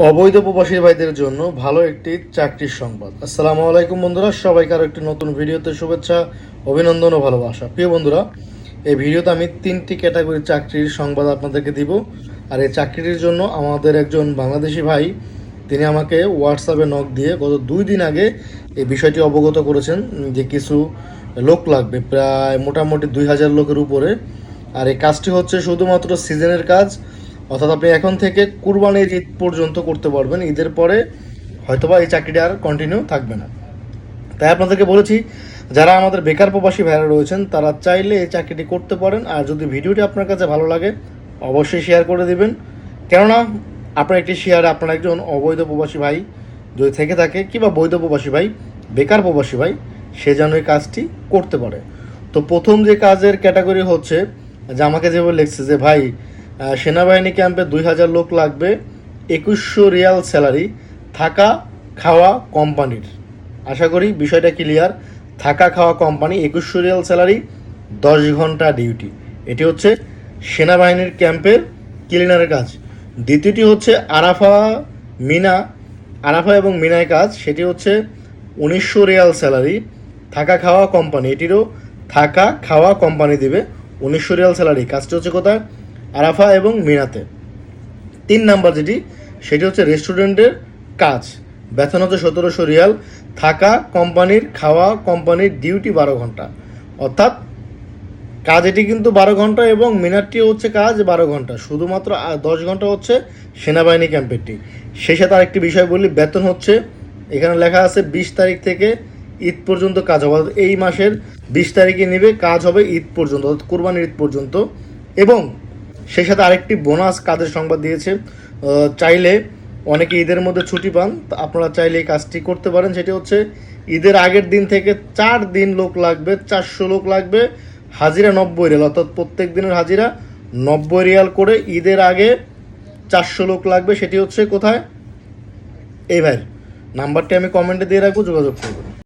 অবৈধ প্রবাসী ভাইদের জন্য ভালো একটি চাকরির সংবাদ। আসসালামু আলাইকুম বন্ধুরা, সবাইকে আরও একটি নতুন ভিডিওতে শুভেচ্ছা, অভিনন্দন ও ভালোবাসা। প্রিয় বন্ধুরা, এই ভিডিওতে আমি 3টি ক্যাটাগরির চাকরির সংবাদ আপনাদেরকে দিব। আর এই চাকরিটির জন্য আমাদের একজন বাংলাদেশি ভাই, তিনি আমাকে হোয়াটসঅ্যাপে নক দিয়ে গত 2 দিন আগে এই বিষয়টি অবগত করেছেন যে কিছু লোক লাগবে, প্রায় মোটামুটি 2000 লোকের উপরে। আর এই কাজটি হচ্ছে শুধুমাত্র সিজনের কাজ, অর্থাৎ আপনি এখন থেকে কুরবানির ঈদ পর্যন্ত করতে পারবেন। ঈদের পরে হয়তোবা এই চাকরিটা আর কন্টিনিউ থাকবে না। তাই আপনাদেরকে বলেছি, যারা আমাদের বেকার প্রবাসী ভাইরা রয়েছেন তারা চাইলে এই চাকরিটি করতে পারেন। আর যদি ভিডিওটি আপনার কাছে ভালো লাগে অবশ্যই শেয়ার করে দিবেন, কেননা আপনার একটি শেয়ারে আপনার একজন অবৈধ প্রবাসী ভাই যদি থেকে থাকে, কিংবা বৈধ প্রবাসী ভাই, বেকার প্রবাসী ভাই, সে যেন এই কাজটি করতে পারে। তো প্রথম যে কাজের ক্যাটাগরি হচ্ছে, যে আমাকে যেভাবে লিখছে যে ভাই, সেনাবাহিনী ক্যাম্পে 2000 লোক লাগবে, 2100 রিয়াল স্যালারি, থাকা খাওয়া কোম্পানির। আশা করি বিষয়টা ক্লিয়ার। থাকা খাওয়া কোম্পানি, 2100 রিয়াল স্যালারি, 10 ঘন্টা ডিউটি। এটি হচ্ছে সেনাবাহিনীর ক্যাম্পের ক্লিনারের কাজ। দ্বিতীয়টি হচ্ছে আরাফা এবং মিনায় কাজ, সেটি হচ্ছে 1900 রিয়াল স্যালারি, থাকা খাওয়া কোম্পানি। এটিরও থাকা খাওয়া কোম্পানি দিবে, 1900 রিয়াল স্যালারি। কাজটি হচ্ছে কোথায়? আরাফা এবং মিনাতে। 3 নাম্বার যেটি, সেটি হচ্ছে রেস্টুরেন্টের কাজ, বেতন হচ্ছে 1700 রিয়াল, থাকা কোম্পানির, খাওয়া কোম্পানির, ডিউটি 12 ঘন্টা। অর্থাৎ কাজ এটি কিন্তু 12 ঘন্টা এবং মিনারটিও হচ্ছে কাজ 12 ঘন্টা, শুধুমাত্র 10 ঘন্টা হচ্ছে সেনাবাহিনী ক্যাম্পেরটি। সেই সাথে আরেকটি বিষয় বলি, বেতন হচ্ছে এখানে লেখা আছে 20 তারিখ থেকে ঈদ পর্যন্ত কাজ হবে, অর্থাৎ এই মাসের 20 তারিখে নেবে, কাজ হবে ঈদ পর্যন্ত, অর্থাৎ কুরবানির ঈদ পর্যন্ত। এবং সেই সাথে আরেকটি বোনাস কাজের সংবাদ দিয়েছে। চাইলে অনেকে ঈদের মধ্যে ছুটি পান, আপনারা চাইলে এই কাজটি করতে পারেন। সেটি হচ্ছে ঈদের আগের দিন থেকে 4 দিন লোক লাগবে, 400 লোক লাগবে, হাজিরা 90 রিয়াল, অর্থাৎ প্রত্যেক দিনের হাজিরা 90 রিয়াল করে। ঈদের আগে 400 লোক লাগবে। সেটি হচ্ছে কোথায়? এই ভাইয়ের নাম্বারটি আমি কমেন্টে দিয়ে রাখবো, যোগাযোগ করবো।